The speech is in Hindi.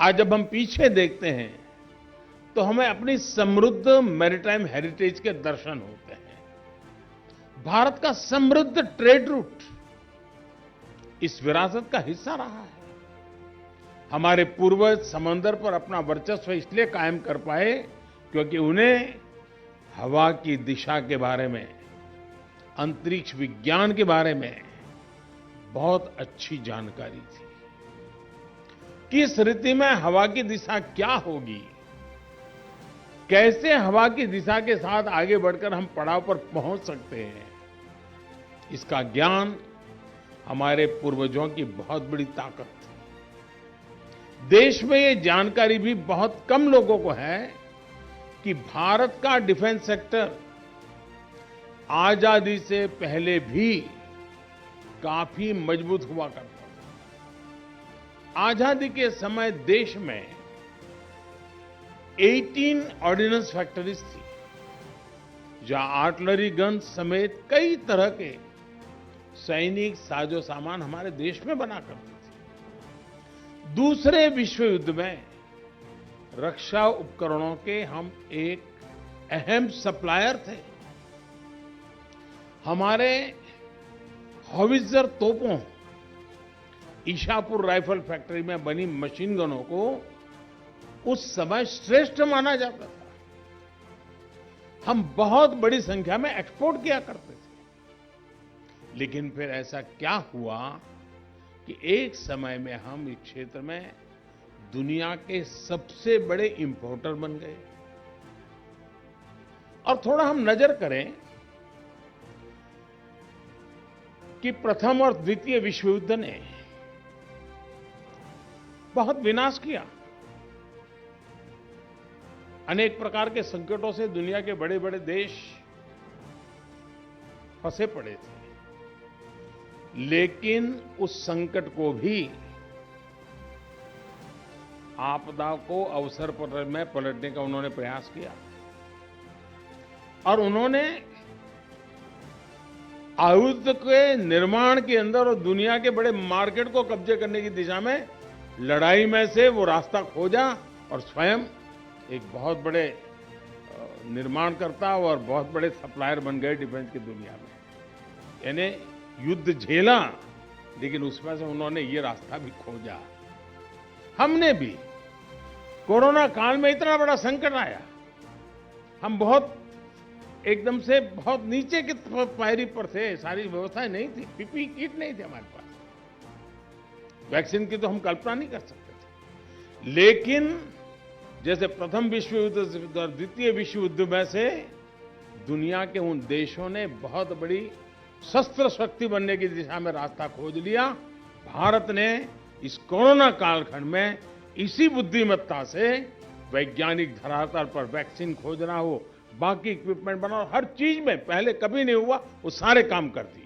आज जब हम पीछे देखते हैं तो हमें अपनी समृद्ध मैरीटाइम हेरिटेज के दर्शन होते हैं। भारत का समृद्ध ट्रेड रूट इस विरासत का हिस्सा रहा है। हमारे पूर्वज समंदर पर अपना वर्चस्व इसलिए कायम कर पाए क्योंकि उन्हें हवा की दिशा के बारे में, अंतरिक्ष विज्ञान के बारे में बहुत अच्छी जानकारी थी। किस ऋतु में हवा की दिशा क्या होगी, कैसे हवा की दिशा के साथ आगे बढ़कर हम पड़ाव पर पहुंच सकते हैं, इसका ज्ञान हमारे पूर्वजों की बहुत बड़ी ताकत थी। देश में ये जानकारी भी बहुत कम लोगों को है कि भारत का डिफेंस सेक्टर आजादी से पहले भी काफी मजबूत हुआ करता था। आजादी के समय देश में 18 ऑर्डिनेंस फैक्ट्रीज थी, जहां आर्टिलरी गन समेत कई तरह के सैनिक साजो सामान हमारे देश में बना करते थे। दूसरे विश्व युद्ध में रक्षा उपकरणों के हम एक अहम सप्लायर थे। हमारे हॉवित्जर तोपों, ईशापुर राइफल फैक्ट्री में बनी मशीन गनों को उस समय श्रेष्ठ माना जाता था। हम बहुत बड़ी संख्या में एक्सपोर्ट किया करते थे। लेकिन फिर ऐसा क्या हुआ कि एक समय में हम इस क्षेत्र में दुनिया के सबसे बड़े इंपोर्टर बन गए। और थोड़ा हम नजर करें कि प्रथम और द्वितीय विश्व युद्ध ने बहुत विनाश किया। अनेक प्रकार के संकटों से दुनिया के बड़े बड़े देश फंसे पड़े थे, लेकिन उस संकट को भी आपदा को अवसर पर में पलटने का उन्होंने प्रयास किया। और उन्होंने आयुध के निर्माण के अंदर और दुनिया के बड़े मार्केट को कब्जे करने की दिशा में लड़ाई में से वो रास्ता खोजा और स्वयं एक बहुत बड़े निर्माणकर्ता और बहुत बड़े सप्लायर बन गए डिफेंस की दुनिया में। यानी युद्ध झेला, लेकिन उसमें से उन्होंने ये रास्ता भी खोजा। हमने भी कोरोना काल में इतना बड़ा संकट आया, हम बहुत एकदम से बहुत नीचे की पायरी पर थे, सारी व्यवस्थाएं नहीं थी, पीपीई किट नहीं थी हमारे पास, वैक्सीन की तो हम कल्पना नहीं कर सकते थे। लेकिन जैसे प्रथम विश्व युद्ध और द्वितीय विश्व युद्ध में से दुनिया के उन देशों ने बहुत बड़ी शस्त्र शक्ति बनने की दिशा में रास्ता खोज लिया, भारत ने इस कोरोना कालखंड में इसी बुद्धिमत्ता से वैज्ञानिक धरातल पर वैक्सीन खोजना हो, बाकी इक्विपमेंट बनाओ, हर चीज में पहले कभी नहीं हुआ, वो सारे काम कर दिए।